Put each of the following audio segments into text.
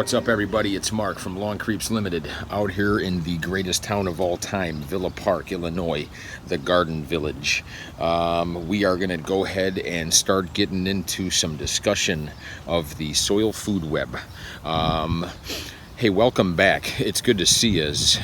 What's up, everybody? It's Mark from Lawn Creeps Ltd. out here in the greatest town of all time, Villa Park, Illinois, the Garden Village. We are going to go ahead and start getting into some discussion of the soil food web. Hey, welcome back. It's good to see us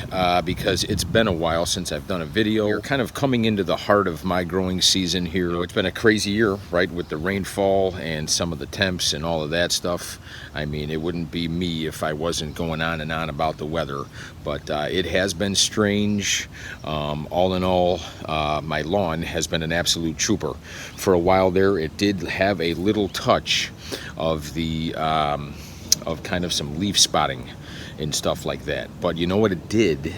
because it's been a while since I've done a video. We're kind of coming into the heart of my growing season here. It's been a crazy year, right, with the rainfall and some of the temps and all of that stuff. I mean, it wouldn't be me if I wasn't going on and on about the weather, but it has been strange. All in all, my lawn has been an absolute trooper. For a while there, it did have a little touch of the of kind of some leaf spotting and stuff like that, but you know what it did?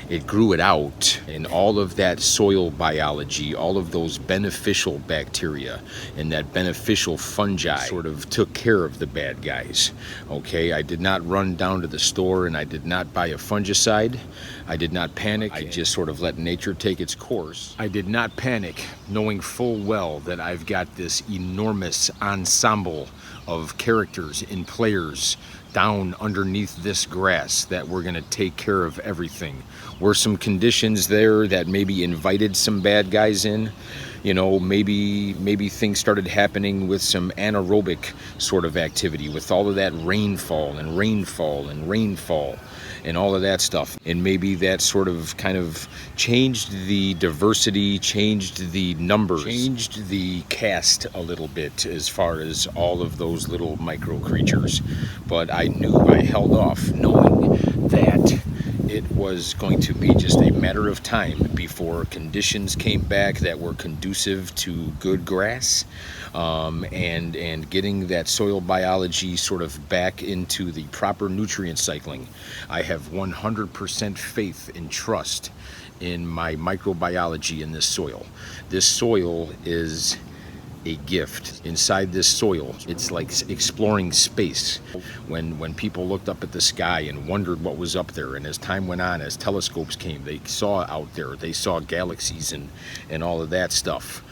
It grew it out, and all of that soil biology, all of those beneficial bacteria and that beneficial fungi sort of took care of the bad guys. Okay, I did not run down to the store and I did not buy a fungicide. I did not panic. I just sort of let nature take its course. I did not panic, knowing full well that I've got this enormous ensemble of characters and players down underneath this grass that we're going to take care of everything. Were some conditions there that maybe invited some bad guys in? You know, maybe things started happening with some anaerobic sort of activity with all of that rainfall and rainfall and rainfall and all of that stuff, and maybe that sort of kind of changed the diversity, changed the numbers, changed the cast a little bit as far as all of those little micro creatures. But I knew, I held off, knowing that it was going to be just a matter of time before conditions came back that were conducive to good grass, and getting that soil biology sort of back into the proper nutrient cycling. I have 100% faith and trust in my microbiology in this soil. This soil is a gift. Inside this soil, it's like exploring space. When people looked up at the sky and wondered what was up there, and as time went on, as telescopes came, they saw out there, they saw galaxies and all of that stuff.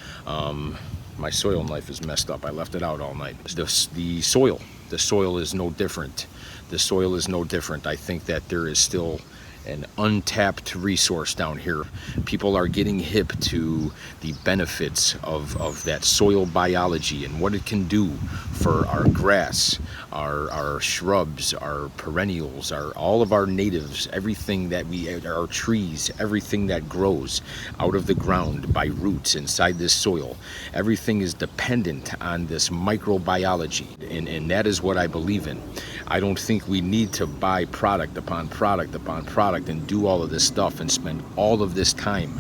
My soil knife is messed up. I left it out all night. The soil is no different. The soil is no different. I think that there is still an untapped resource down here. People are getting hip to the benefits of that soil biology and what it can do for our grass, our shrubs, our perennials, all of our natives, everything that our trees, everything that grows out of the ground by roots inside this soil. Everything is dependent on this microbiology, and that is what I believe in. I don't think we need to buy product upon product upon product and do all of this stuff and spend all of this time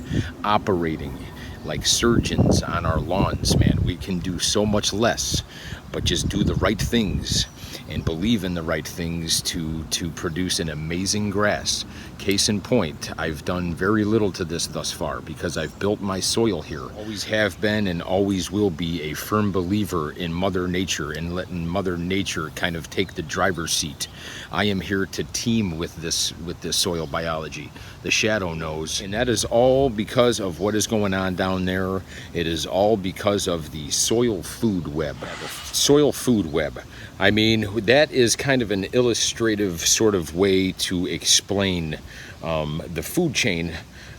operating like surgeons on our lawns, man. We can do so much less, but just do the right things and believe in the right things to produce an amazing grass. Case in point, I've done very little to this thus far because I've built my soil here. Always have been and always will be a firm believer in Mother Nature and letting Mother Nature kind of take the driver's seat. I am here to team with this soil biology. The shadow knows, and that is all because of what is going on down there. It is all because of the soil food web. The soil food web. I mean, that is kind of an illustrative sort of way to explain the food chain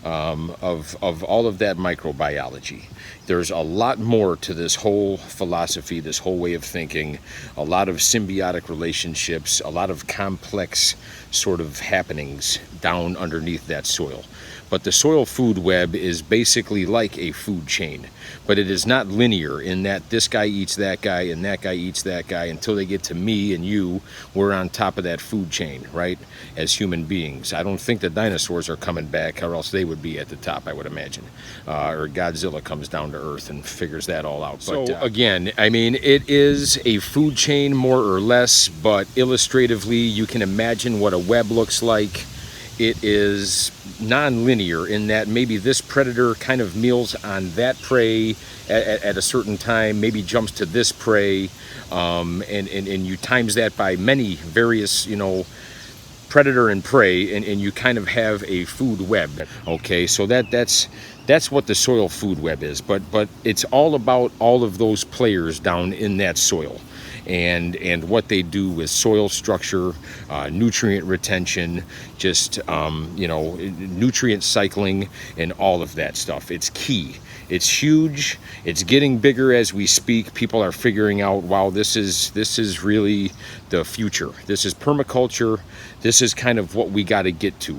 of all of that microbiology. There's a lot more to this whole philosophy, this whole way of thinking, a lot of symbiotic relationships, a lot of complex sort of happenings down underneath that soil. But the soil food web is basically like a food chain, but it is not linear in that this guy eats that guy and that guy eats that guy until they get to me and you. We're on top of that food chain, right, as human beings. I don't think the dinosaurs are coming back, or else they would be at the top, I would imagine. Or Godzilla comes down to Earth and figures that all out. But so again, I mean, it is a food chain more or less, but illustratively, you can imagine what a web looks like. It is non-linear in that maybe this predator kind of meals on that prey at a certain time, maybe jumps to this prey, and you times that by many various, you know, predator and prey, and you kind of have a food web. Okay, so that's what the soil food web is, but it's all about all of those players down in that soil. and what they do with soil structure, nutrient retention, just you know, nutrient cycling, and all of that stuff. It's key. It's huge. It's getting bigger as we speak. People are figuring out, wow, this is really the future. This is permaculture. This is kind of what we got to get to.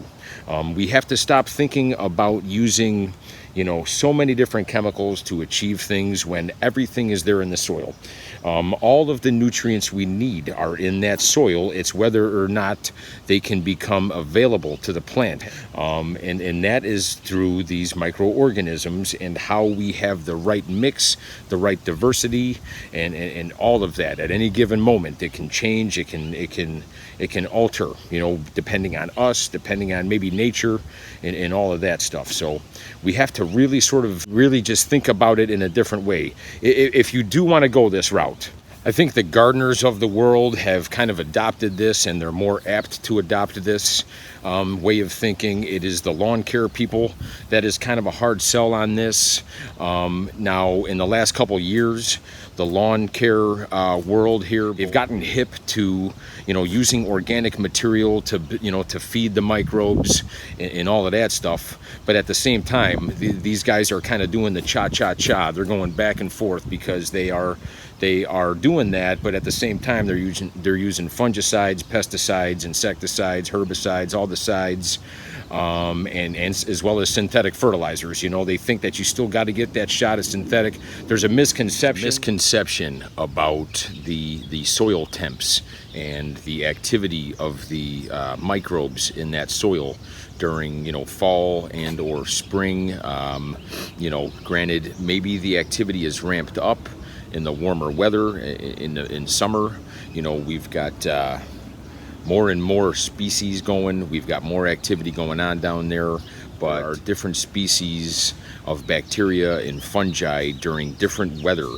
We have to stop thinking about using, you know, so many different chemicals to achieve things when everything is there in the soil. All of the nutrients we need are in that soil. It's whether or not they can become available to the plant. And that is through these microorganisms and how we have the right mix, the right diversity, and all of that. At any given moment, it can change, it can alter, you know, depending on us, depending on maybe nature, and all of that stuff. So we have to really sort of just think about it in a different way. If you do want to go this route, I think the gardeners of the world have kind of adopted this, and they're more apt to adopt this way of thinking. It is the lawn care people that is kind of a hard sell on this. Now, in the last couple years, the lawn care world here, they've gotten hip to, you know, using organic material to, you know, to feed the microbes and all of that stuff. But at the same time, these guys are kind of doing the cha-cha-cha. They're going back and forth because they are doing that, but at the same time they're using fungicides, pesticides, insecticides, herbicides, all the sides, and as well as synthetic fertilizers. You know, they think that you still got to get that shot of synthetic. There's a misconception about the soil temps and the activity of the microbes in that soil during, you know, fall and or spring. You know, granted, maybe the activity is ramped up in the warmer weather. In summer, you know, we've got more and more species going. We've got more activity going on down there, but there are different species of bacteria and fungi during different weather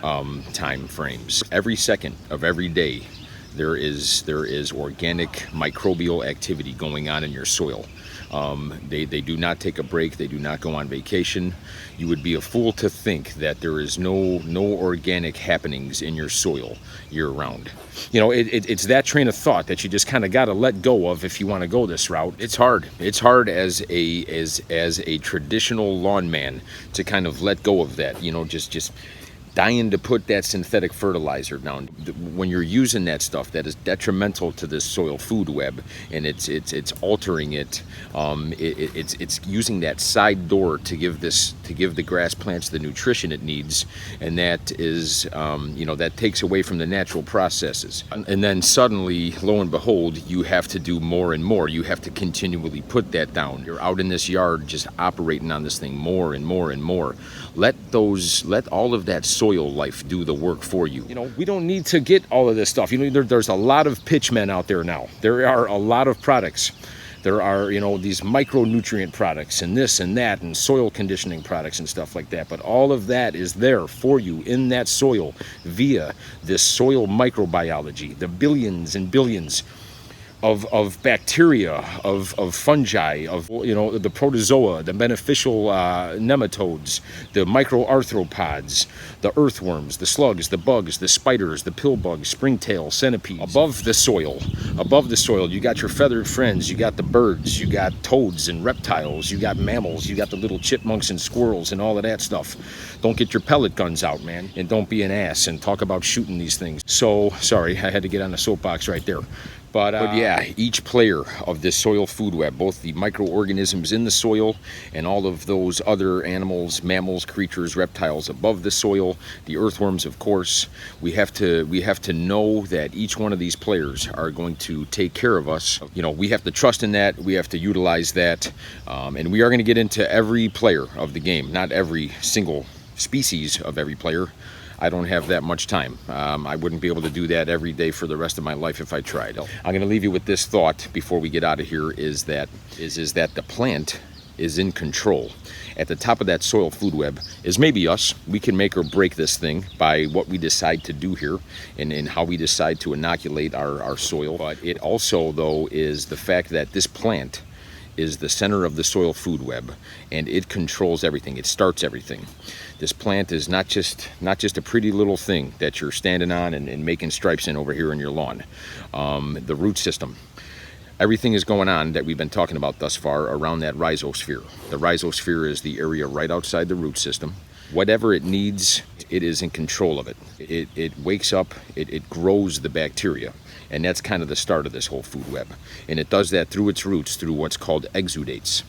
time frames. Every second of every day, there is organic microbial activity going on in your soil. They do not take a break. They do not go on vacation. You would be a fool to think that there is no organic happenings in your soil year round. You know, it's that train of thought that you just kind of got to let go of if you want to go this route. It's hard. It's hard as a traditional lawn man to kind of let go of that. You know, just dying to put that synthetic fertilizer down. When you're using that stuff, that is detrimental to this soil food web, and it's altering it. It's using that side door to give the grass plants the nutrition it needs, and that is you know, that takes away from the natural processes. And then suddenly, lo and behold, you have to do more and more. You have to continually put that down. You're out in this yard just operating on this thing more and more and more. Let all of that soil life do the work for you. You know, we don't need to get all of this stuff. You know, there's a lot of pitchmen out there now. There are a lot of products. There are, you know, these micronutrient products and this and that and soil conditioning products and stuff like that. But all of that is there for you in that soil via this soil microbiology, the billions and billions of bacteria, of fungi, of, you know, the protozoa, the beneficial nematodes, the microarthropods, the earthworms, the slugs, the bugs, the spiders, the pill bugs, springtail, centipedes. Above the soil, you got your feathered friends, you got the birds, you got toads and reptiles, you got mammals, you got the little chipmunks and squirrels and all of that stuff. Don't get your pellet guns out, man, and don't be an ass and talk about shooting these things. So, sorry, I had to get on the soapbox right there. But yeah, each player of this soil food web, both the microorganisms in the soil and all of those other animals, mammals, creatures, reptiles above the soil, the earthworms, of course, we have to know that each one of these players are going to take care of us. You know, we have to trust in that. We have to utilize that, and we are going to get into every player of the game, not every single species of every player. I don't have that much time. I wouldn't be able to do that every day for the rest of my life if I tried. I'm going to leave you with this thought before we get out of here, is that the plant is in control. At the top of that soil food web is maybe us. We can make or break this thing by what we decide to do here and how we decide to inoculate our soil. But it also, though, is the fact that this plant is the center of the soil food web, and it controls everything. It starts everything. This plant is not just a pretty little thing that you're standing on and making stripes in over here in your lawn. The root system, everything is going on that we've been talking about thus far around that rhizosphere. The rhizosphere is the area right outside the root system. Whatever it needs, it is in control of it. It wakes up, it grows the bacteria, and that's kind of the start of this whole food web. And it does that through its roots, through what's called exudates.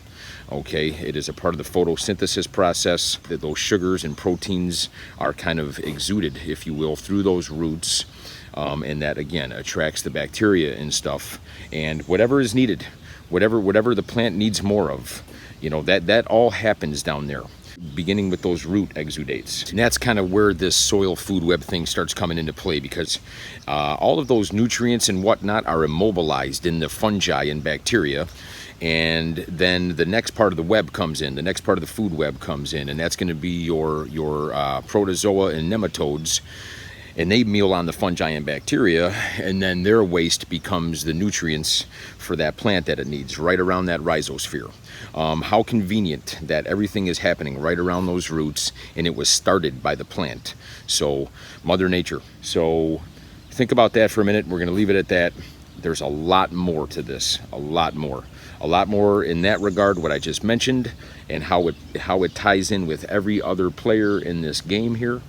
Okay, it is a part of the photosynthesis process that those sugars and proteins are kind of exuded, if you will, through those roots. And that, again, attracts the bacteria and stuff. And whatever is needed, whatever the plant needs more of, you know, that all happens down there, beginning with those root exudates. And that's kind of where this soil food web thing starts coming into play, because all of those nutrients and whatnot are immobilized in the fungi and bacteria. And then the next part of the web comes in, the next part of the food web comes in, and that's going to be your protozoa and nematodes. And they meal on the fungi and bacteria, and then their waste becomes the nutrients for that plant that it needs, right around that rhizosphere. How convenient that everything is happening right around those roots, and it was started by the plant. So, Mother Nature. So, think about that for a minute. We're going to leave it at that. There's a lot more to this, a lot more in that regard, what I just mentioned, and how it ties in with every other player in this game here.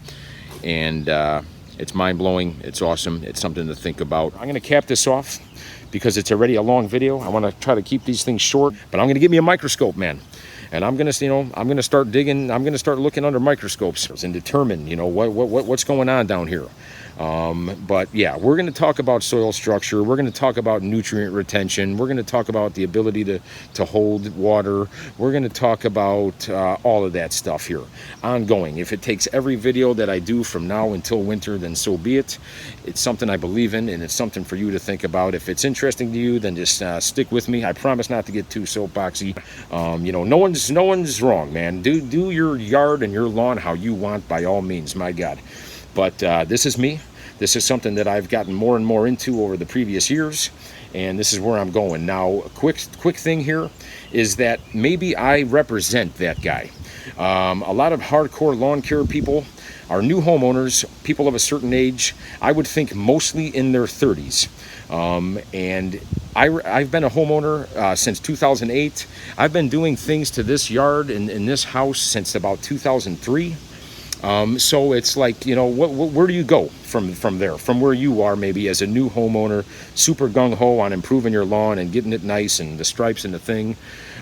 And it's mind-blowing, it's awesome, it's something to think about. I'm going to cap this off because it's already a long video. I want to try to keep these things short, but I'm going to get me a microscope, man. And I'm going to, I'm going to start digging, I'm going to start looking under microscopes and determine, what's going on down here. But yeah, we're going to talk about soil structure. We're going to talk about nutrient retention. We're going to talk about the ability to hold water. We're going to talk about all of that stuff here ongoing. If it takes every video that I do from now until winter, then so be it. It's something I believe in, and it's something for you to think about. If it's interesting to you, then just stick with me. I promise not to get too soapboxy. No one's wrong, man. Do your yard and your lawn how you want, by all means, my God. But this is me. This is something that I've gotten more and more into over the previous years, and this is where I'm going. Now, a quick thing here is that maybe I represent that guy. A lot of hardcore lawn care people are new homeowners, people of a certain age. I would think mostly in their 30s. And I've been a homeowner since 2008. I've been doing things to this yard and in this house since about 2003. So it's like, where do you go from there, from where you are maybe as a new homeowner, super gung-ho on improving your lawn and getting it nice and the stripes and the thing.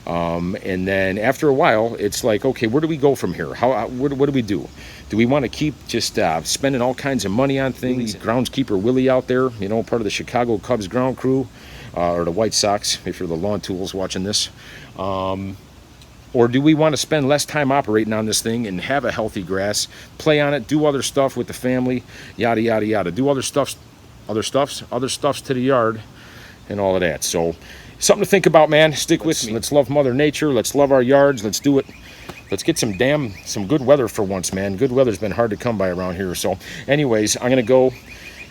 And then after a while, it's like, okay, where do we go from here? What do we do? Do we want to keep just spending all kinds of money on things? Groundskeeper Willie out there, part of the Chicago Cubs ground crew, or the White Sox, if you're the lawn tools watching this. Or do we want to spend less time operating on this thing and have a healthy grass, play on it, do other stuff with the family, yada, yada, yada, do other stuffs to the yard and all of that. So something to think about, man. Stick with me. Let's love Mother Nature. Let's love our yards. Let's do it. Let's get some good weather for once, man. Good weather's been hard to come by around here. So anyways, I'm going to go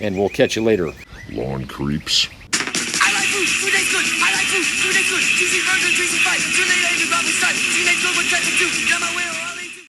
and we'll catch you later. Lawn Creeps.